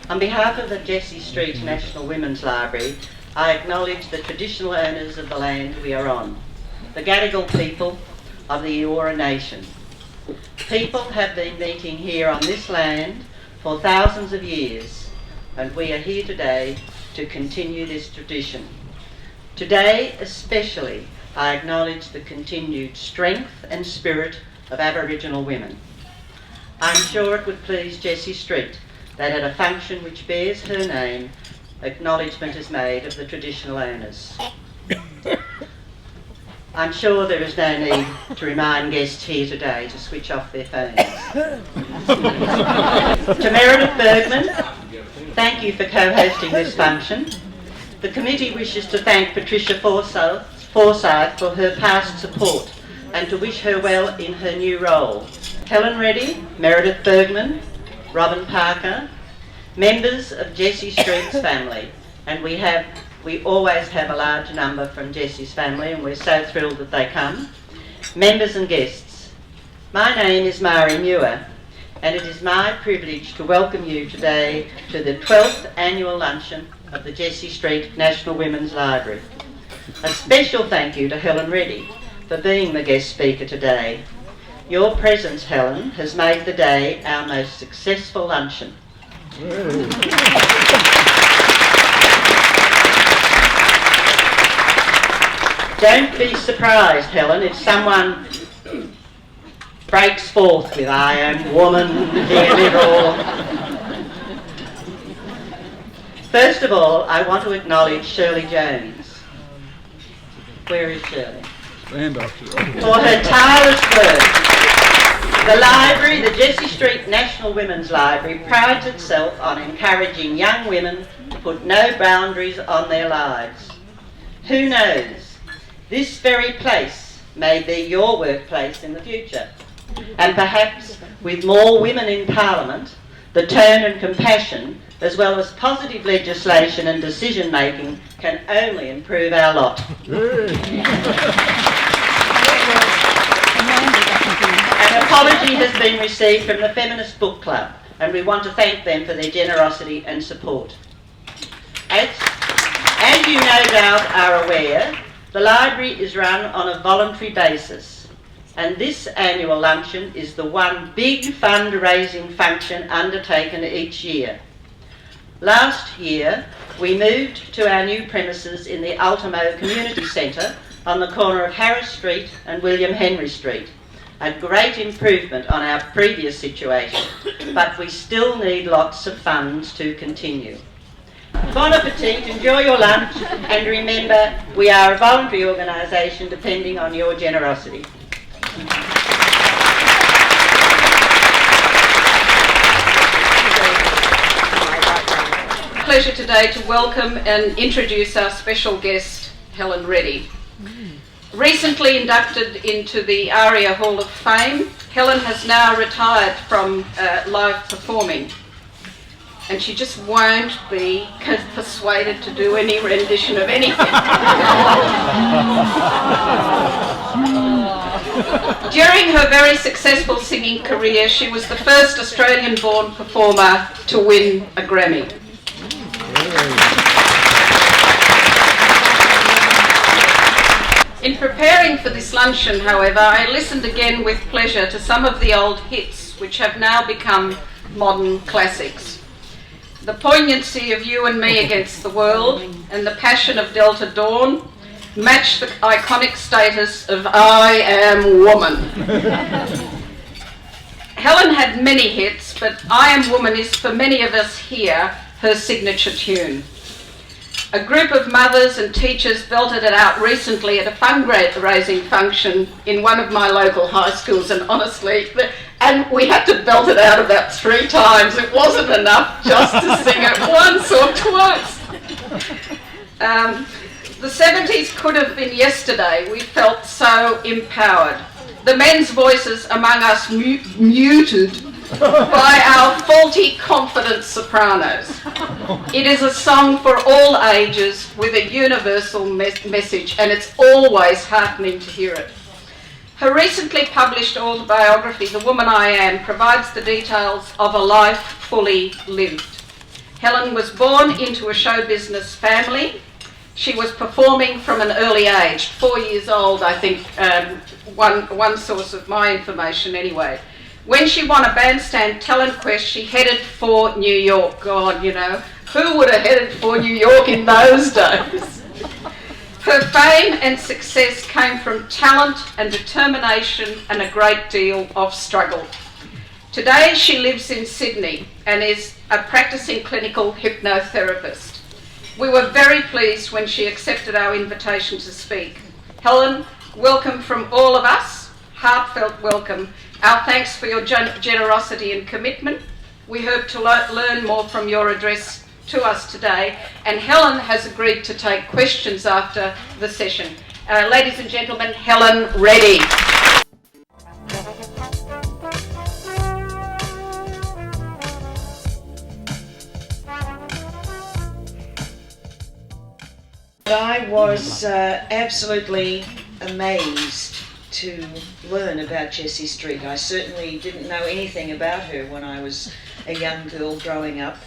On behalf of the Jessie Street National Women's Library, I acknowledge the traditional owners of the land we are on, the Gadigal people of the Aurah Nation. People have been meeting here on this land for thousands of years, and we are here today to continue this tradition. Today especially, I acknowledge the continued strength and spirit of Aboriginal women. I'm sure it would please Jessie Street that at a function which bears her name, acknowledgement is made of the traditional owners. I'm sure there is no need to remind guests here today to switch off their phones. To Meredith Bergman, thank you for co-hosting this function. The committee wishes to thank Patricia Forsyth for her past support and to wish her well in her new role. Helen Reddy, Meredith Bergman, Robin Parker, members of Jessie Street's family, and we always have a large number from Jessie's family and we're so thrilled that they come. Members and guests, my name is Muir and it is my privilege to welcome you today to the 12th annual luncheon of the Jessie Street National Women's Library. A special thank you to Helen Reddy for being the guest speaker today. Your presence, Helen, has made the day our most successful luncheon. Don't be surprised, Helen, if someone breaks forth with "I am woman, hear me roar." First of all, I want to acknowledge Shirley Jones. Where is Shirley? Stand up. For her tireless work. The library, the Jessie Street National Women's Library, prides itself on encouraging young women to put no boundaries on their lives. Who knows? This very place may be your workplace in the future. And perhaps with more women in Parliament, the tone and compassion, as well as positive legislation and decision making, can only improve our lot. An apology has been received from the Feminist Book Club, and we want to thank them for their generosity and support. As you no doubt are aware, the library is run on a voluntary basis, and this annual luncheon is the one big fundraising function undertaken each year. Last year, we moved to our new premises in the Ultimo Community Centre on the corner of Harris Street and William Henry Street. A great improvement on our previous situation, but we still need lots of funds to continue. Bon appetit, enjoy your lunch, and remember, we are a voluntary organisation depending on your generosity. Pleasure today to welcome and introduce our special guest, Helen Reddy. Recently inducted into the ARIA Hall of Fame, Helen has now retired from live performing, and she just won't be persuaded to do any rendition of anything. During her very successful singing career, she was the first Australian-born performer to win a Grammy. In preparing for this luncheon, however, I listened again with pleasure to some of the old hits which have now become modern classics. The poignancy of You and Me Against the World and the passion of Delta Dawn match the iconic status of I Am Woman. Helen had many hits, but I Am Woman is, for many of us here, her signature tune. A group of mothers and teachers belted it out recently at a fundraising function in one of my local high schools, and honestly, and we had to belt it out about 3 times. It wasn't enough just to sing it once or twice. The 70s could have been yesterday. We felt so empowered. The men's voices among us muted by our faulty, confident sopranos. It is a song for all ages with a universal message, and it's always heartening to hear it. Her recently published autobiography, The Woman I Am, provides the details of a life fully lived. Helen was born into a show business family. She was performing from an early age, 4 years old, I think, one source of my information anyway. When she won a bandstand talent quest, she headed for New York. God, you know, who would have headed for New York in those days? Her fame and success came from talent and determination and a great deal of struggle. Today she lives in Sydney and is a practicing clinical hypnotherapist. We were very pleased when she accepted our invitation to speak. Helen, welcome from all of us, heartfelt welcome. Our thanks for your generosity and commitment. We hope to learn more from your address to us today, and Helen has agreed to take questions after the session. Ladies and gentlemen, Helen Reddy. I was absolutely amazed to learn about Jessie Street. I certainly didn't know anything about her when I was a young girl growing up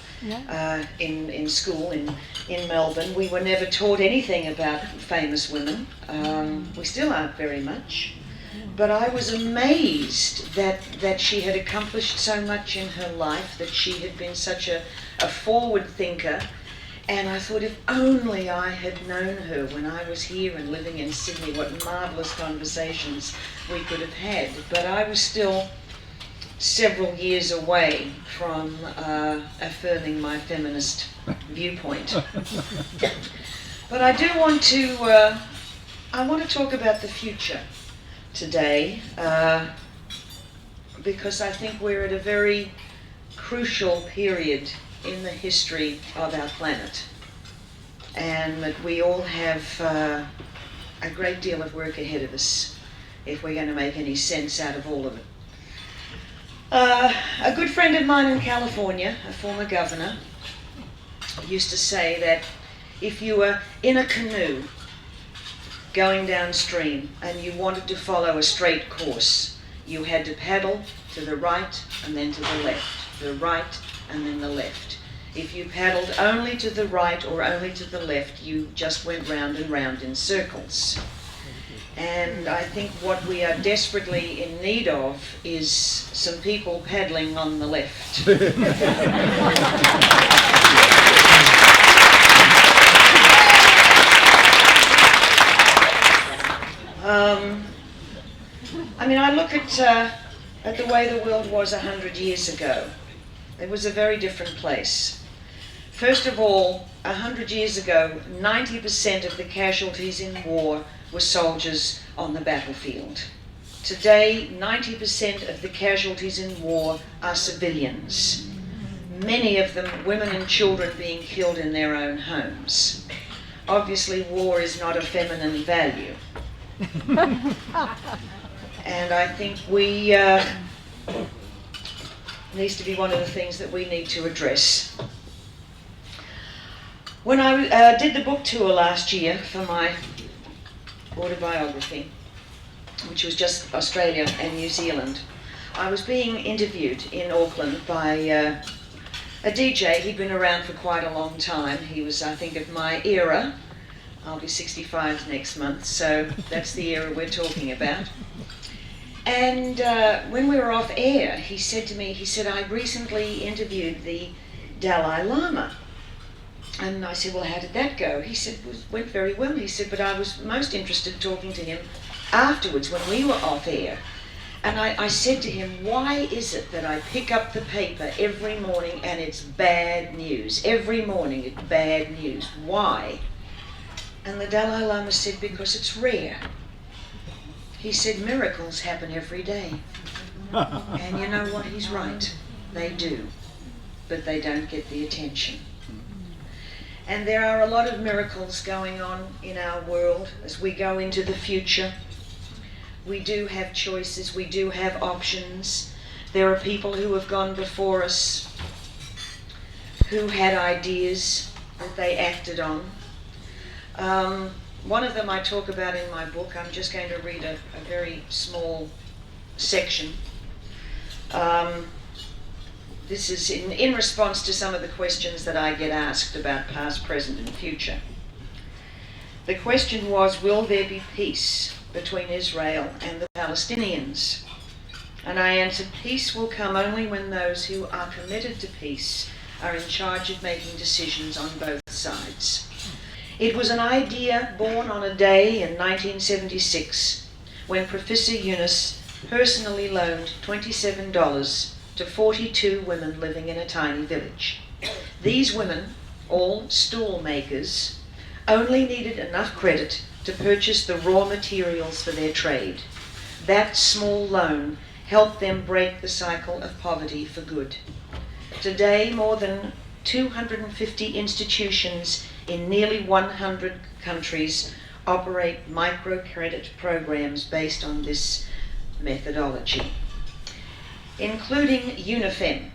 in school in Melbourne. We were never taught anything about famous women. We still aren't very much. But I was amazed that she had accomplished so much in her life, that she had been such a forward thinker. And I thought, if only I had known her when I was here and living in Sydney, what marvellous conversations we could have had. But I was still several years away from affirming my feminist viewpoint. But I do want to, I want to talk about the future today, because I think we're at a very crucial period in the history of our planet, and that we all have a great deal of work ahead of us if we're going to make any sense out of all of it. A good friend of mine in California, a former governor, used to say that if you were in a canoe going downstream and you wanted to follow a straight course, you had to paddle to the right and then to the left, the right and then the left. If you paddled only to the right or only to the left, you just went round and round in circles. And I think what we are desperately in need of is some people paddling on the left. I mean, I look at the way the world was 100 years ago. It was a very different place. First of all, 100 years ago, 90% of the casualties in war were soldiers on the battlefield. Today, 90% of the casualties in war are civilians. Many of them women and children being killed in their own homes. Obviously, war is not a feminine value. And I think we needs to be one of the things that we need to address. When I did the book tour last year for my autobiography, which was just Australia and New Zealand, I was being interviewed in Auckland by a DJ. He'd been around for quite a long time. He was, I think, of my era. I'll be 65 next month, so that's the era we're talking about. And when we were off air, he said to me, he said, I recently interviewed the Dalai Lama. And I said, well, how did that go? He said, it went very well. He said, but I was most interested talking to him afterwards when we were off air. And I said to him, why is it that I pick up the paper every morning and it's bad news? Every morning it's bad news. Why? And the Dalai Lama said, because it's rare. He said, miracles happen every day. And you know what? He's right. They do. But they don't get the attention. And there are a lot of miracles going on in our world as we go into the future. We do have choices. We do have options. There are people who have gone before us who had ideas that they acted on. One of them I talk about in my book. I'm just going to read a very small section. this is in response to some of the questions that I get asked about past, present and future. The question was, will there be peace between Israel and the Palestinians? And I answered, peace will come only when those who are committed to peace are in charge of making decisions on both sides. It was an idea born on a day in 1976 when Professor Yunus personally loaned $27 to 42 women living in a tiny village. These women, all stool makers, only needed enough credit to purchase the raw materials for their trade. That small loan helped them break the cycle of poverty for good. Today, more than 250 institutions in nearly 100 countries operate microcredit programs based on this methodology, including UNIFEM,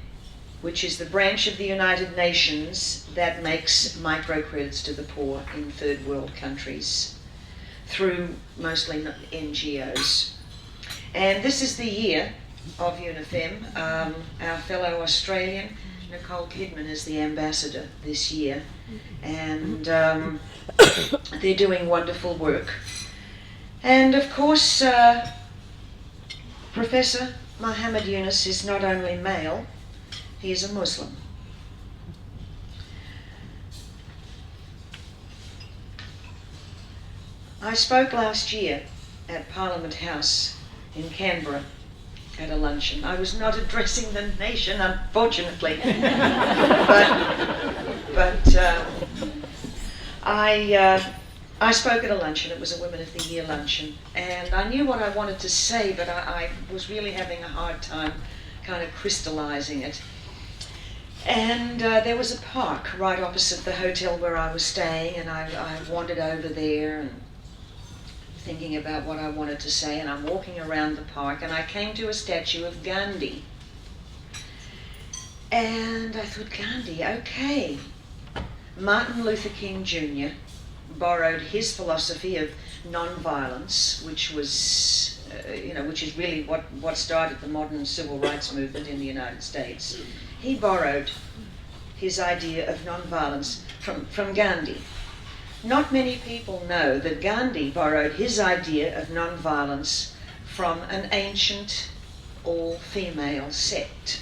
which is the branch of the United Nations that makes microcredits to the poor in third world countries through mostly NGOs. And this is the year of UNIFEM. Our fellow Australian, Nicole Kidman, is the ambassador this year, and they're doing wonderful work. And of course, Professor Muhammad Yunus is not only male, he is a Muslim. I spoke last year at Parliament House in Canberra at a luncheon. I was not addressing the nation, unfortunately, but I spoke at a luncheon. It was a Women of the Year luncheon, and I knew what I wanted to say, but I was really having a hard time kind of crystallizing it. And there was a park right opposite the hotel where I was staying, and I wandered over there and thinking about what I wanted to say, and I'm walking around the park, and I came to a statue of Gandhi. And I thought, Gandhi, okay. Martin Luther King Jr. borrowed his philosophy of non-violence, which was, which is really what started the modern civil rights movement in the United States. He borrowed his idea of non-violence from Gandhi. Not many people know that Gandhi borrowed his idea of non-violence from an ancient all-female sect.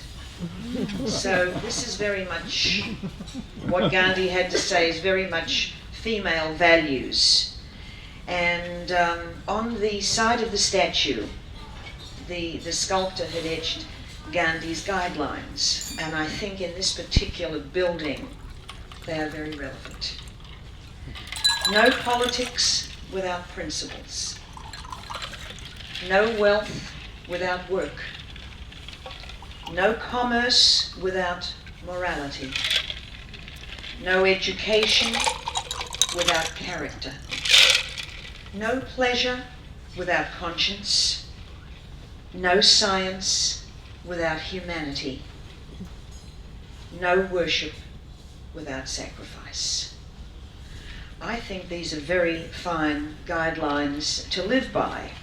So this is very much, what Gandhi had to say is very much female values. And on the side of the statue, the sculptor had etched Gandhi's guidelines, and I think in this particular building they are very relevant. No politics without principles. No wealth without work. No commerce without morality. No education without character. No pleasure without conscience. No science without humanity. No worship without sacrifice. I think these are very fine guidelines to live by.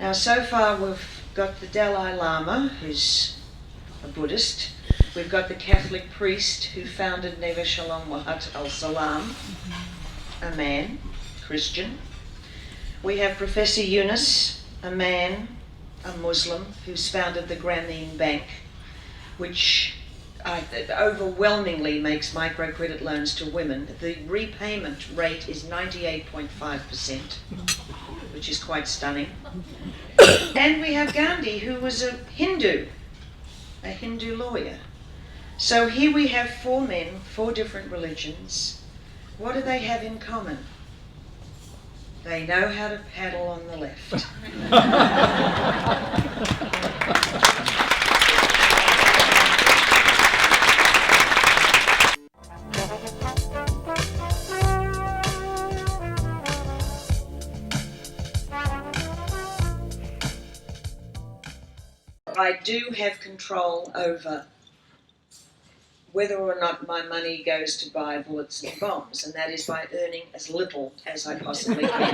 Now, so far we've got the Dalai Lama, who's a Buddhist. We've got the Catholic priest who founded Neva Shalom Wahat al-Salam, a man, Christian. We have Professor Yunus, a man, a Muslim, who's founded the Grameen Bank, which overwhelmingly makes microcredit loans to women. The repayment rate is 98.5%, which is quite stunning. And we have Gandhi, who was a Hindu lawyer. So here we have four men, four different religions. What do they have in common? They know how to paddle on the left. I do have control over whether or not my money goes to buy bullets and bombs, and that is by earning as little as I possibly can.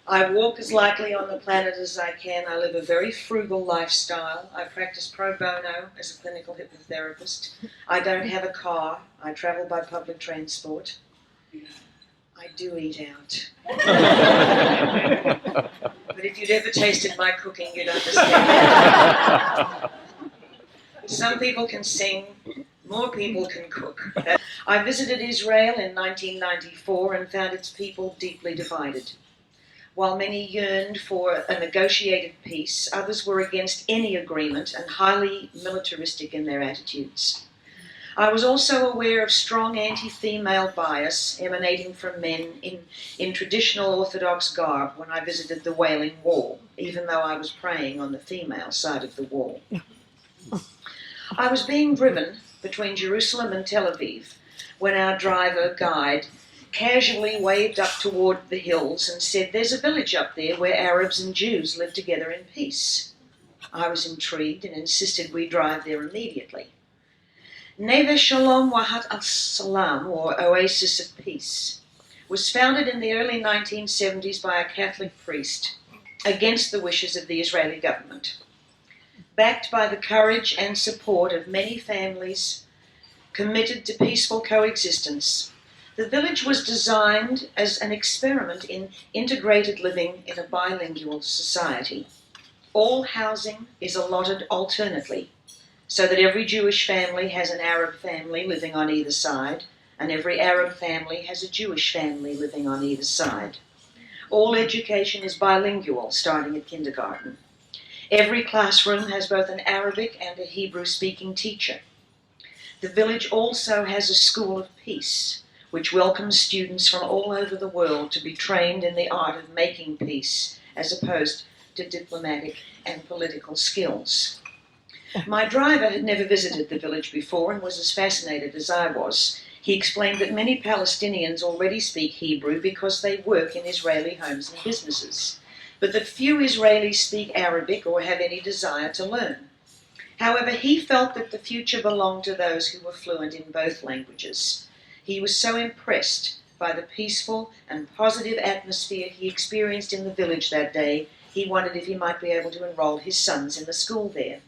I walk as lightly on the planet as I can. I live a very frugal lifestyle. I practice pro bono as a clinical hypnotherapist. I don't have a car. I travel by public transport. I do eat out. But if you'd ever tasted my cooking, you'd understand. Some people can sing, more people can cook. I visited Israel in 1994 and found its people deeply divided. While many yearned for a negotiated peace, others were against any agreement and highly militaristic in their attitudes. I was also aware of strong anti-female bias emanating from men in traditional Orthodox garb when I visited the Wailing Wall, even though I was praying on the female side of the wall. I was being driven between Jerusalem and Tel Aviv when our guide, casually waved up toward the hills and said, "There's a village up there where Arabs and Jews live together in peace." I was intrigued and insisted we drive there immediately. Neve Shalom Wahat al-Salam, or Oasis of Peace, was founded in the early 1970s by a Catholic priest against the wishes of the Israeli government. Backed by the courage and support of many families committed to peaceful coexistence, the village was designed as an experiment in integrated living in a bilingual society. All housing is allotted alternately, so that every Jewish family has an Arab family living on either side, and every Arab family has a Jewish family living on either side. All education is bilingual, starting at kindergarten. Every classroom has both an Arabic and a Hebrew-speaking teacher. The village also has a school of peace, which welcomes students from all over the world to be trained in the art of making peace, as opposed to diplomatic and political skills. My driver had never visited the village before and was as fascinated as I was. He explained that many Palestinians already speak Hebrew because they work in Israeli homes and businesses, but that few Israelis speak Arabic or have any desire to learn. However, he felt that the future belonged to those who were fluent in both languages. He was so impressed by the peaceful and positive atmosphere he experienced in the village that day, he wondered if he might be able to enroll his sons in the school there.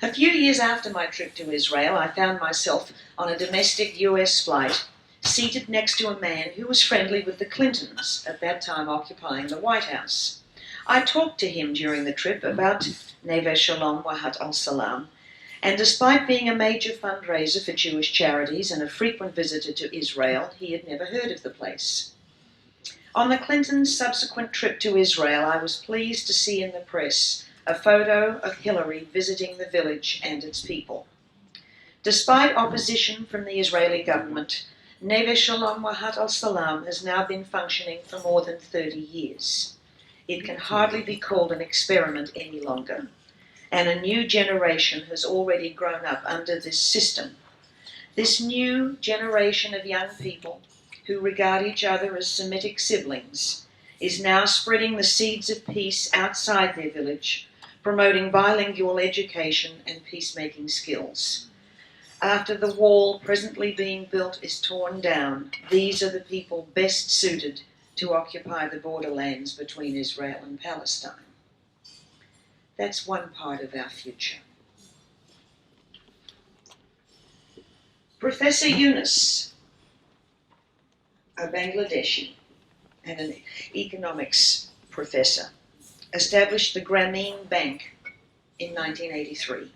A few years after my trip to Israel, I found myself on a domestic US flight, seated next to a man who was friendly with the Clintons, at that time occupying the White House. I talked to him during the trip about Neve Shalom Wahat al-Salam, and despite being a major fundraiser for Jewish charities and a frequent visitor to Israel, he had never heard of the place. On the Clintons' subsequent trip to Israel, I was pleased to see in the press a photo of Hillary visiting the village and its people. Despite opposition from the Israeli government, Neve Shalom Wahat al-Salam has now been functioning for more than 30 years. It can hardly be called an experiment any longer, and a new generation has already grown up under this system. This new generation of young people who regard each other as Semitic siblings is now spreading the seeds of peace outside their village, promoting bilingual education and peacemaking skills. After the wall presently being built is torn down, these are the people best suited to occupy the borderlands between Israel and Palestine. That's one part of our future. Professor Yunus, a Bangladeshi and an economics professor, established the Grameen Bank in 1983.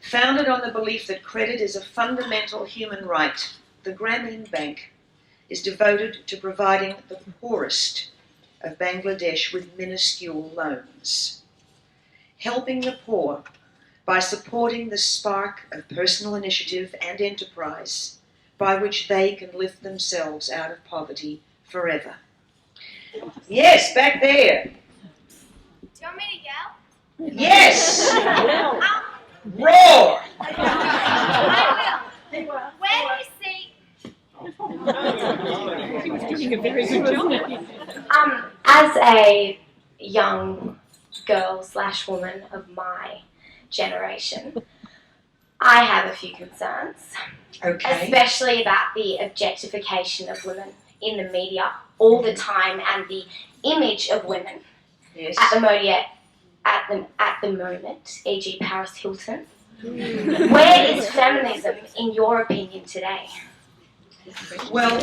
Founded on the belief that credit is a fundamental human right, the Grameen Bank is devoted to providing the poorest of Bangladesh with minuscule loans, helping the poor by supporting the spark of personal initiative and enterprise by which they can lift themselves out of poverty forever. Yes, back there. Do you want me to yell? Yes! Roar! I will. Where do you see? She was doing a very good job. As a young girl / woman of my generation, I have a few concerns, Okay. especially about the objectification of women in the media all the time, and the image of women Yes. at the moment, e.g. Paris Hilton. Where is feminism in your opinion today? Well,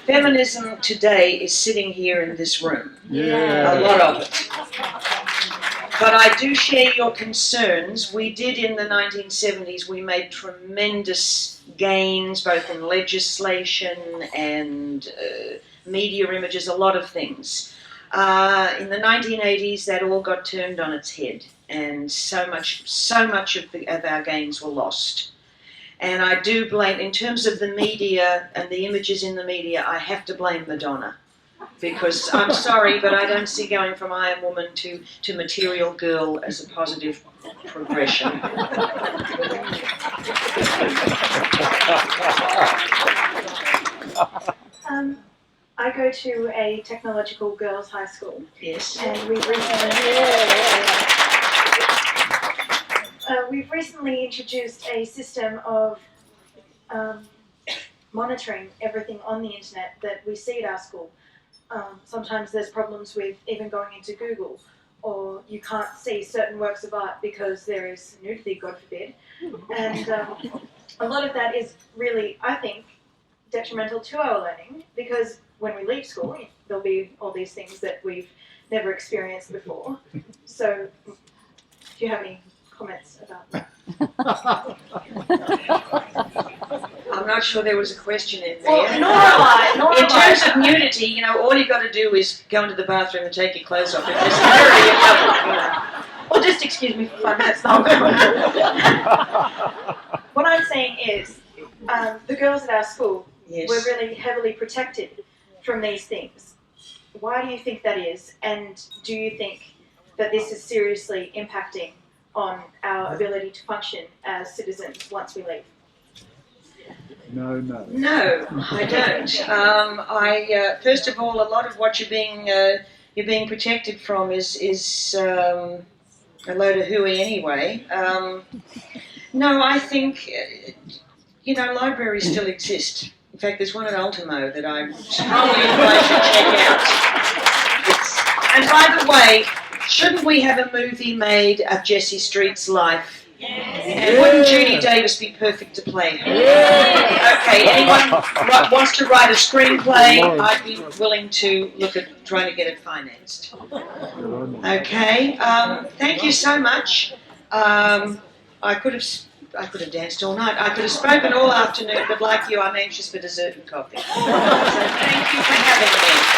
feminism today is sitting here in this room. A lot of it. But I do share your concerns. We did in the 1970s, we made tremendous gains both in legislation and media images, a lot of things. In the 1980s, that all got turned on its head, and so much of our gains were lost. And I do blame, in terms of the media and the images in the media, I have to blame Madonna. Because I'm sorry, but I don't see going from I Am Woman to Material Girl as a positive progression. I go to a technological girls' high school. Yes. And we've recently introduced a system of monitoring everything on the internet that we see at our school. Sometimes there's problems with even going into Google, or you can't see certain works of art because there is nudity, God forbid. And a lot of that is really, I think, detrimental to our learning, because when we leave school, there'll be all these things that we've never experienced before. So, do you have any comments about that? I'm not sure there was a question in there. Well, nor am I. In terms of nudity, all you got to do is go into the bathroom and take your clothes off. If there's nudity, you know. Well, just excuse me for 5 minutes now. What I'm saying is, the girls at our school Yes. were really heavily protected from these things. Why do you think that is? And do you think that this is seriously impacting on our ability to function as citizens once we leave? No, I don't. First of all, a lot of what you're being protected from is a load of hooey anyway. No, I think libraries still exist. In fact, there's one at Ultimo that I strongly advise you check out. And by the way, shouldn't we have a movie made of Jessie Street's life? Yes. And wouldn't Judy Davis be perfect to play her? Yes. Okay, anyone wants to write a screenplay, I'd be willing to look at trying to get it financed. Okay, thank you so much. I could have danced all night. I could have spoken all afternoon, but like you, I'm anxious for dessert and coffee. So thank you for having me.